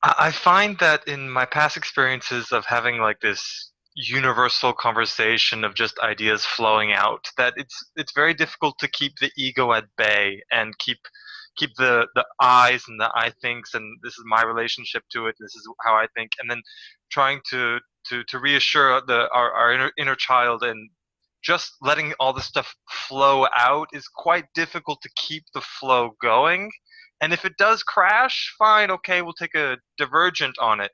I find that in my past experiences of having like this universal conversation of just ideas flowing out, that it's very difficult to keep the ego at bay and keep the I's and the I thinks, and this is my relationship to it, this is how I think, and then trying to reassure our inner child, and just letting all this stuff flow out is quite difficult to keep the flow going. And if it does crash, fine, okay, we'll take a divergent on it.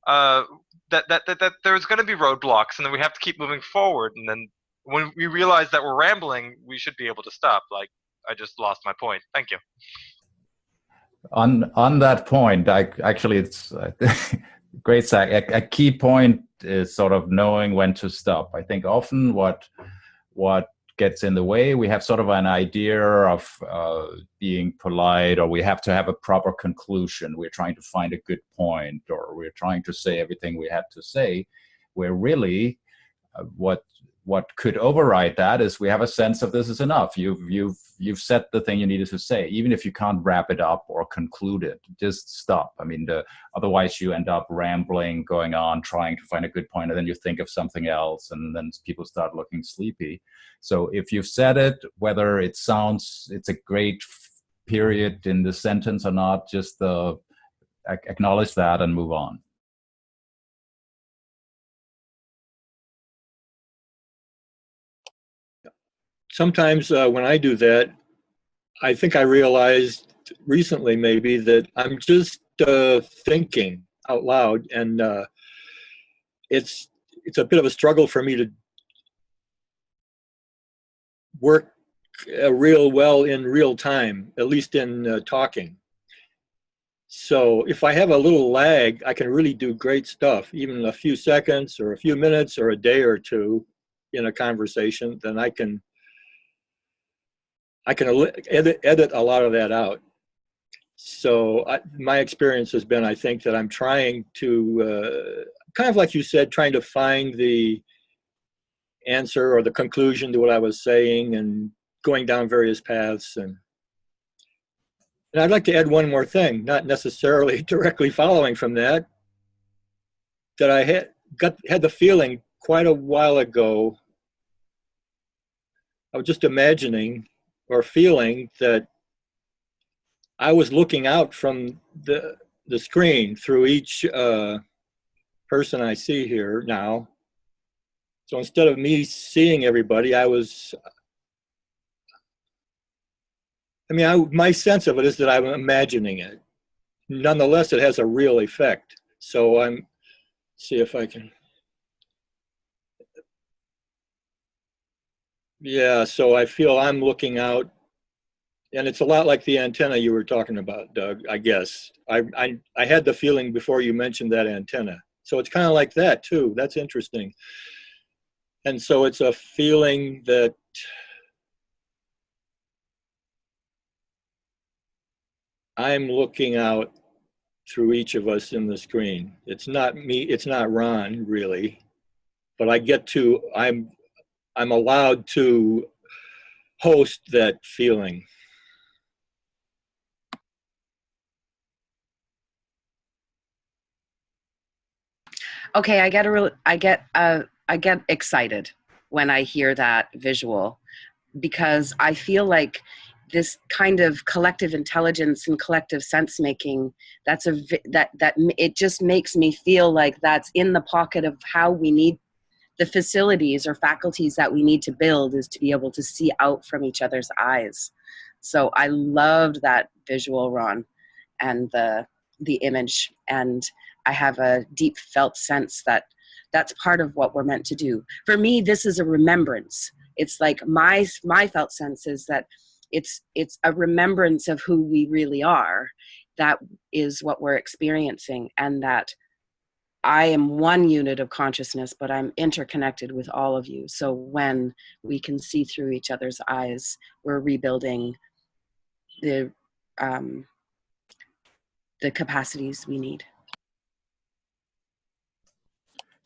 That there's going to be roadblocks, and then we have to keep moving forward. And then when we realize that we're rambling, we should be able to stop. Like, I just lost my point. Thank you. On that point, it's great, Zach. A key point is sort of knowing when to stop. I think often what gets in the way, we have sort of an idea of being polite, or we have to have a proper conclusion. We're trying to find a good point, or we're trying to say everything we have to say, where really what could override that is we have a sense of this is enough. You've said the thing you needed to say, even if you can't wrap it up or conclude it, just stop. I mean, otherwise you end up rambling, going on, trying to find a good point, and then you think of something else, and then people start looking sleepy. So if you've said it, whether it sounds, it's a great period in the sentence or not, just acknowledge that and move on. Sometimes when I do that, I think I realized recently maybe that I'm just thinking out loud, and it's a bit of a struggle for me to work real well in real time, at least in talking. So if I have a little lag, I can really do great stuff, even a few seconds or a few minutes or a day or two in a conversation. Then I can edit a lot of that out. So my experience has been, I think, that I'm trying to, kind of like you said, trying to find the answer or the conclusion to what I was saying, and going down various paths. And I'd like to add one more thing, not necessarily directly following from that I had the feeling quite a while ago. I was just imagining or feeling that I was looking out from the screen through each person I see here now. So instead of me seeing everybody, my sense of it is that I'm imagining it. Nonetheless, it has a real effect. So see if I can. Yeah, so I feel I'm looking out, and it's a lot like the antenna you were talking about, Doug, I guess. I had the feeling before you mentioned that antenna. So it's kind of like that too. That's interesting. And so it's a feeling that I'm looking out through each of us in the screen. It's not me, it's not Ron really, but I get to, I'm allowed to host that feeling. Okay, I get excited when I hear that visual, because I feel like this kind of collective intelligence and collective sense making, that it just makes me feel like that's in the pocket of how we need the facilities or faculties that we need to build, is to be able to see out from each other's eyes. So I loved that visual, Ron, and the image, and I have a deep felt sense that that's part of what we're meant to do. For me, this is a remembrance. It's like my felt sense is that it's a remembrance of who we really are. That is what we're experiencing, and that I am one unit of consciousness, but I'm interconnected with all of you. So when we can see through each other's eyes, we're rebuilding the capacities we need.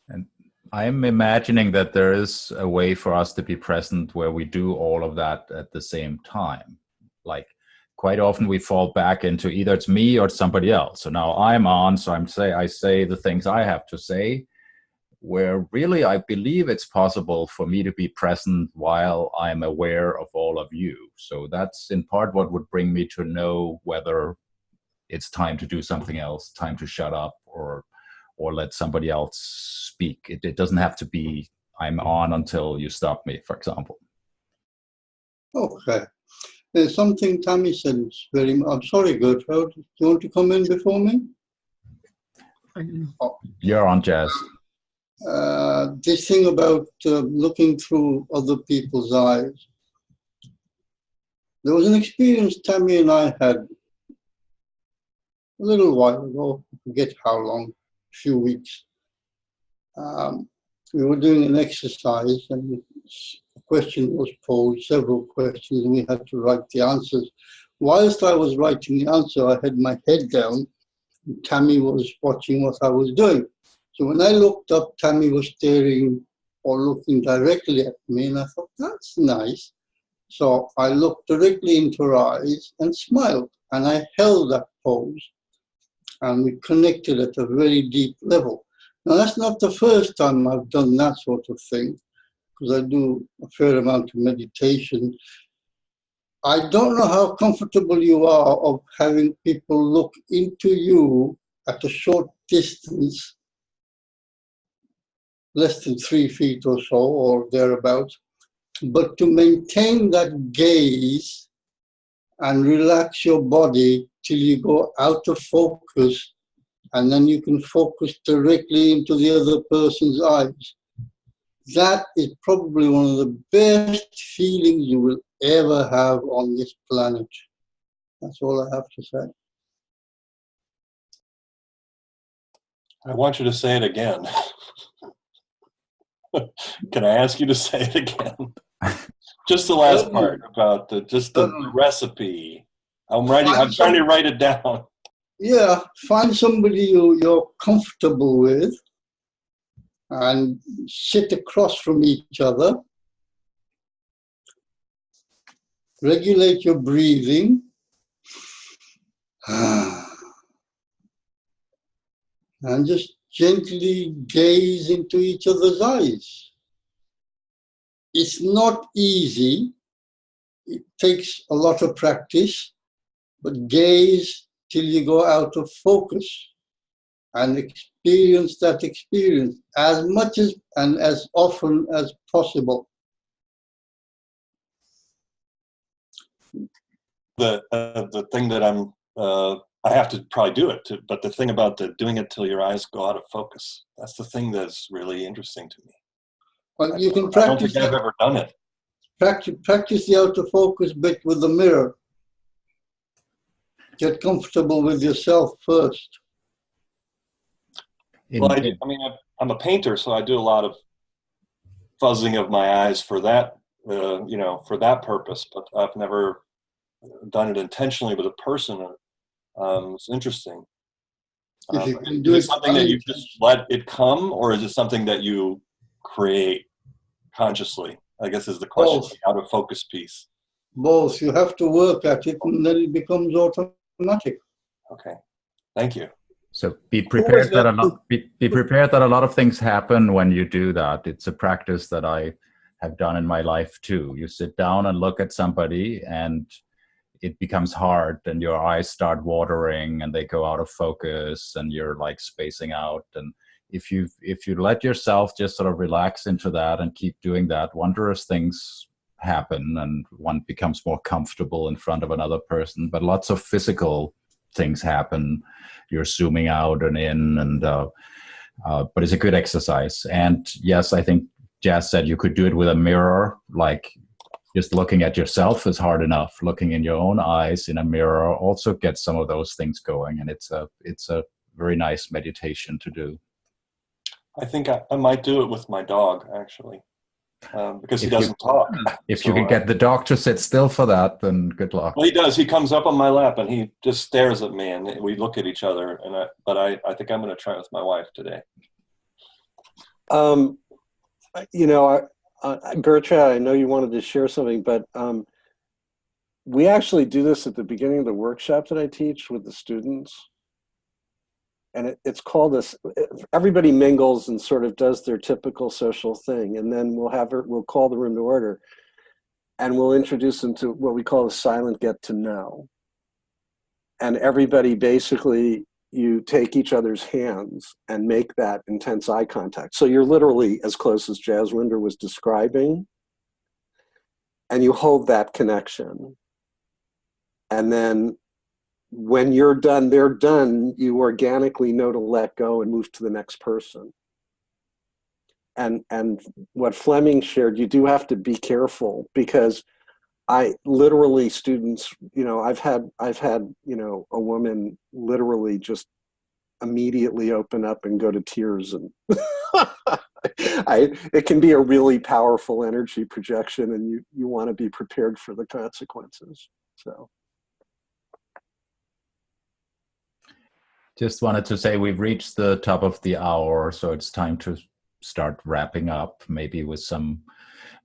And I'm imagining that there is a way for us to be present where we do all of that at the same time. Like quite often we fall back into either it's me or it's somebody else. So now I'm on, so I say the things I have to say, where really I believe it's possible for me to be present while I'm aware of all of you. So that's in part what would bring me to know whether it's time to do something else, time to shut up, or let somebody else speak. It doesn't have to be I'm on until you stop me, for example. Okay. There's something Tammy said. I'm sorry, Gertrude. Do you want to come in before me? Oh. You're on, Jazz. This thing about looking through other people's eyes. There was an experience Tammy and I had a little while ago, I forget how long, a few weeks. We were doing an exercise and a question was posed, several questions, and we had to write the answers. Whilst I was writing the answer, I had my head down, and Tammy was watching what I was doing. So when I looked up, Tammy was staring or looking directly at me, and I thought, that's nice. So I looked directly into her eyes and smiled, and I held that pose, and we connected at a very deep level. Now, that's not the first time I've done that sort of thing, because I do a fair amount of meditation. I don't know how comfortable you are of having people look into you at a short distance, less than 3 feet or so, or thereabouts, but to maintain that gaze and relax your body till you go out of focus, and then you can focus directly into the other person's eyes. That is probably one of the best feelings you will ever have on this planet. That's all I have to say. I want you to say it again. Can I ask you to say it again? Just the last part about the recipe. I'm trying to write it down. Yeah, find somebody you're comfortable with and sit across from each other. Regulate your breathing. And just gently gaze into each other's eyes. It's not easy. It takes a lot of practice, but gaze till you go out of focus and experience that experience as much as and as often as possible. The thing that I have to probably do it, but the thing about doing it till your eyes go out of focus, that's the thing that's really interesting to me. Well, you can practice. I don't think I've ever done it. Practice the out of focus bit with the mirror. Get comfortable with yourself first. Well, I'm a painter, so I do a lot of fuzzing of my eyes for that, for that purpose. But I've never done it intentionally with a person. It's interesting. If you can do is it it something that you just let it come, or is it something that you create consciously? I guess is the question. Both. The out of focus piece. Both. You have to work at it, and then it becomes automatic. Okay, thank you. So be prepared that be prepared that a lot of things happen when you do that. It's a practice that I have done in my life too. You sit down and look at somebody, and it becomes hard, and your eyes start watering, and they go out of focus, and you're like spacing out. And if you let yourself just sort of relax into that and keep doing that, wondrous things happen, and one becomes more comfortable in front of another person. But lots of physical things happen. You're zooming out and in, and but it's a good exercise. And yes, I think Jazz said you could do it with a mirror. Like just looking at yourself is hard enough. Looking in your own eyes in a mirror also gets some of those things going, and it's a very nice meditation to do. I think I might do it with my dog, actually, because he doesn't talk. If you can get the dog to sit still for that, then good luck. Well, he does. He comes up on my lap and he just stares at me, and we look at each other. But I think I'm going to try it with my wife today. Gertrude, I know you wanted to share something, but we actually do this at the beginning of the workshop that I teach with the students. And it's called this, everybody mingles and sort of does their typical social thing. And then we'll call the room to order, and we'll introduce them to what we call a silent get to know. And everybody basically, you take each other's hands and make that intense eye contact. So you're literally as close as Jaswinder was describing, and you hold that connection. And then when you're done, they're done, you organically know to let go and move to the next person. And what Fleming shared, you do have to be careful, because I literally, students, I've had a woman literally just immediately open up and go to tears, and it can be a really powerful energy projection, and you want to be prepared for the consequences. So just wanted to say we've reached the top of the hour, so it's time to start wrapping up, maybe with some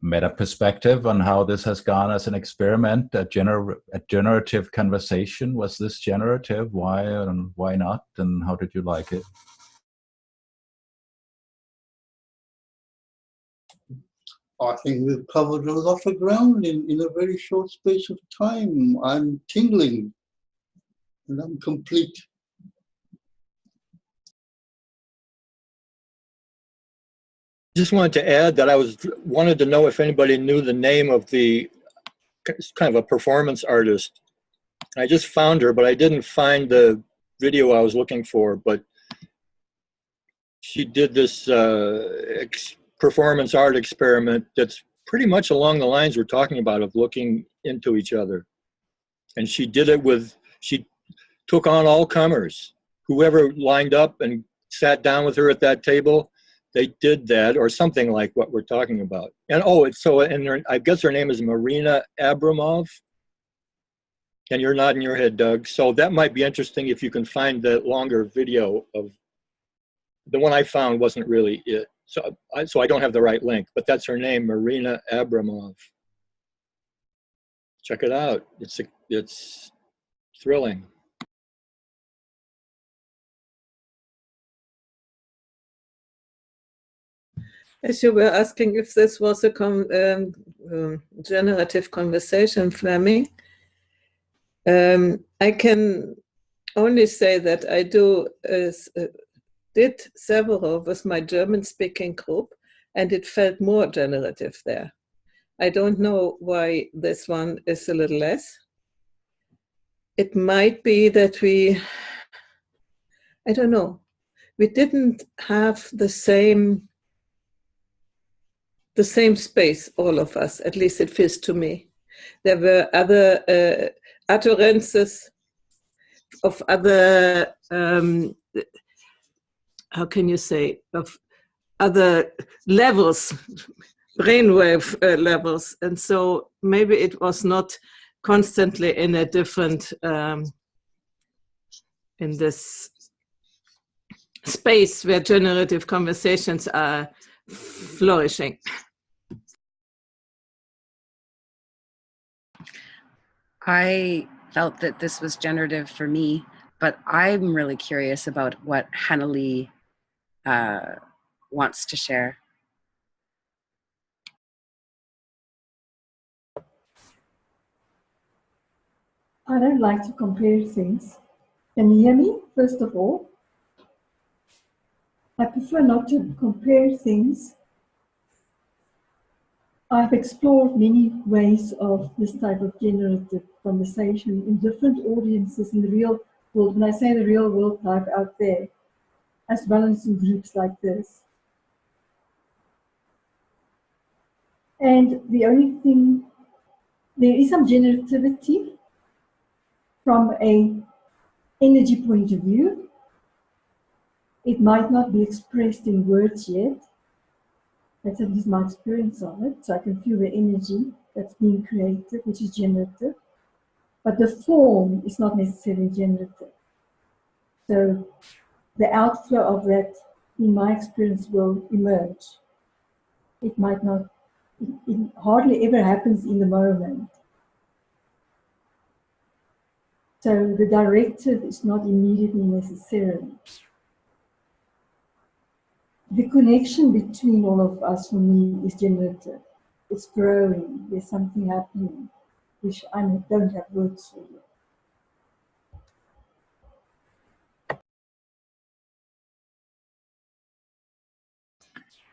meta perspective on how this has gone as an experiment. A generative conversation. Was this generative? Why and why not? And how did you like it? I think we've covered a lot of ground in a very short space of time. I'm tingling, and I'm complete. Just wanted to add that I wanted to know if anybody knew the name of the kind of a performance artist. I just found her, but I didn't find the video I was looking for. But she did this performance art experiment that's pretty much along the lines we're talking about, of looking into each other. And she did it she took on all comers. Whoever lined up and sat down with her at that table, they did that, or something like what we're talking about. And I guess her name is Marina Abramov. And you're nodding your head, Doug. So that might be interesting if you can find that longer video. Of the one I found wasn't really it. So I don't have the right link, but that's her name, Marina Abramov. Check it out. It's thrilling. As you were asking if this was a generative conversation, Fleming, I can only say that I did several with my German-speaking group, and it felt more generative there. I don't know why this one is a little less. It might be that I don't know, we didn't have the same the same space, all of us, at least it feels to me. There were other utterances of other, how can you say, of other levels, brainwave levels. And so maybe it was not constantly in a different, in this space where generative conversations are flourishing. I felt that this was generative for me, but I'm really curious about what Hannah Lee wants to share. I don't like to compare things. Can you hear me, first of all? I prefer not to compare things. I've explored many ways of this type of generative conversation in different audiences in the real world. When I say the real world type out there, as well as in groups like this. And the only thing, there is some generativity from an energy point of view. It might not be expressed in words yet. That's at least my experience of it. So I can feel the energy that's being created, which is generative. But the form is not necessarily generative. So the outflow of that, in my experience, will emerge. It might not, it hardly ever happens in the moment. So the directive is not immediately necessary. The connection between all of us, for me, is generative. It's growing. There's something happening, which I don't have words for yet.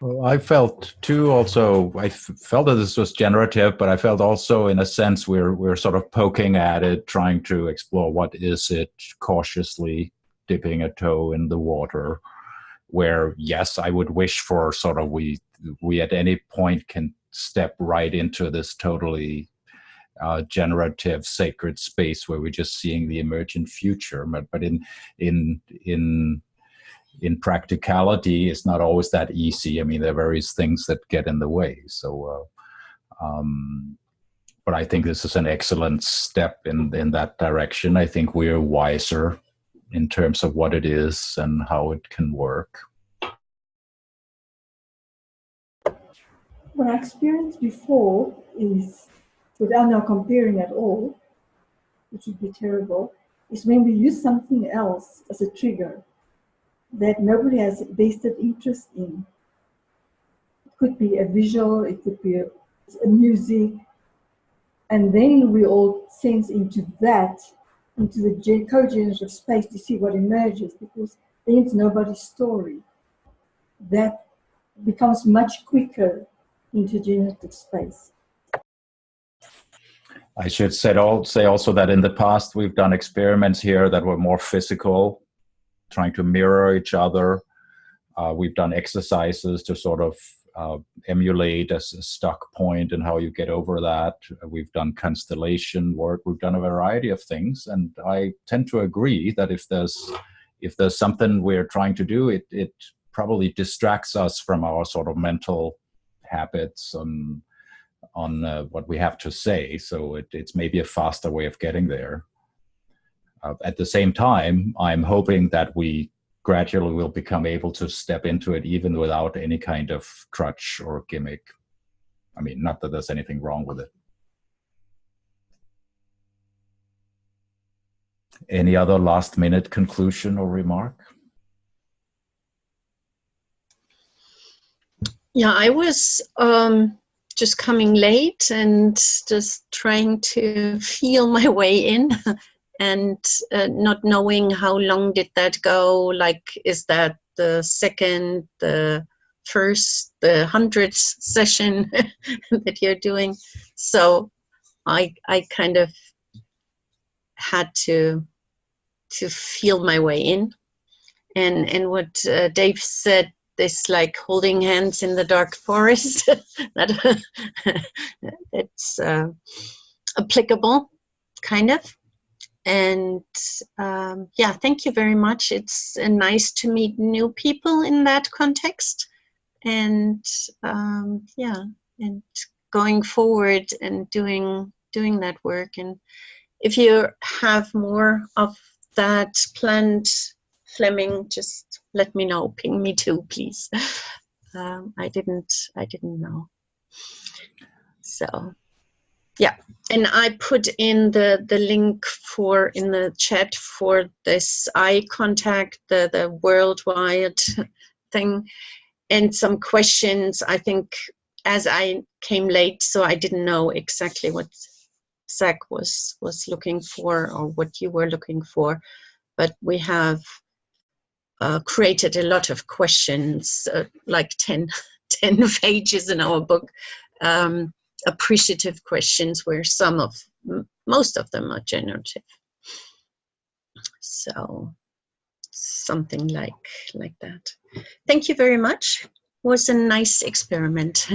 Well, I felt too also, I felt that this was generative, but I felt also in a sense we're sort of poking at it, trying to explore what is it, cautiously dipping a toe in the water, where yes, I would wish for sort of we at any point can step right into this totally generative sacred space where we're just seeing the emergent future. But in practicality, it's not always that easy. I mean, there are various things that get in the way. So, but I think this is an excellent step in that direction. I think we're wiser in terms of what it is and how it can work. What I experienced before is, without now comparing at all, which would be terrible, is when we use something else as a trigger that nobody has vested interest in. It could be a visual, it could be a music, and then we all sense into that, into the co-generative space to see what emerges, because then it's nobody's story. That becomes much quicker into generative space. I should say also that in the past we've done experiments here that were more physical, trying to mirror each other. We've done exercises to sort of emulate a stuck point and how you get over that. We've done constellation work. We've done a variety of things, and I tend to agree that if there's something we're trying to do, it probably distracts us from our sort of mental habits on what we have to say. So it's maybe a faster way of getting there. At the same time, I'm hoping that we gradually will become able to step into it even without any kind of crutch or gimmick. I mean, not that there's anything wrong with it. Any other last minute conclusion or remark? Yeah, I was just coming late and just trying to feel my way in and not knowing how long did that go, like is that the second, the first, the 100th session that you're doing. So I kind of had to feel my way in. And what Dave said this like holding hands in the dark forest that it's applicable, kind of. And yeah, thank you very much. It's nice to meet new people in that context. And yeah, and going forward and doing that work. And if you have more of that planned, Fleming, just let me know. Ping me too, please. I didn't know. So yeah, and I put in the link for in the chat for this eye contact, the worldwide thing, and some questions. I think as I came late, so I didn't know exactly what Zach was looking for or what you were looking for, but we have created a lot of questions, like 10 pages in our book, appreciative questions where most of them are generative. So something like that. Thank you very much. It was a nice experiment.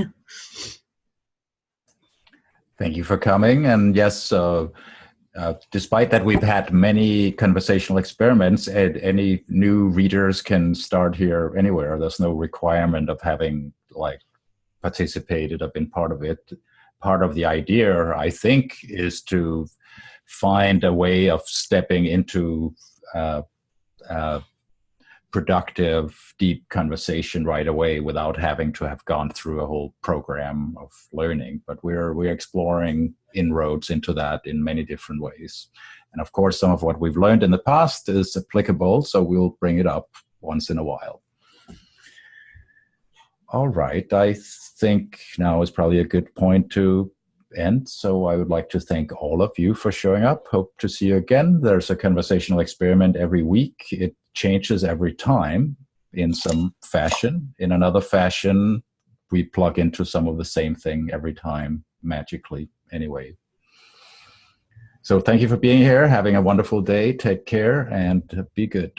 Thank you for coming. And yes, despite that we've had many conversational experiments, any new readers can start here anywhere. There's no requirement of having like participated or been part of it. Part of the idea, I think, is to find a way of stepping into productive, deep conversation right away without having to have gone through a whole program of learning. But we're exploring inroads into that in many different ways. And of course, some of what we've learned in the past is applicable, so we'll bring it up once in a while. All right, I think now is probably a good point to end. So I would like to thank all of you for showing up. Hope to see you again. There's a conversational experiment every week. It changes every time in some fashion. In another fashion, we plug into some of the same thing every time magically anyway. So thank you for being here. Having a wonderful day. Take care and be good.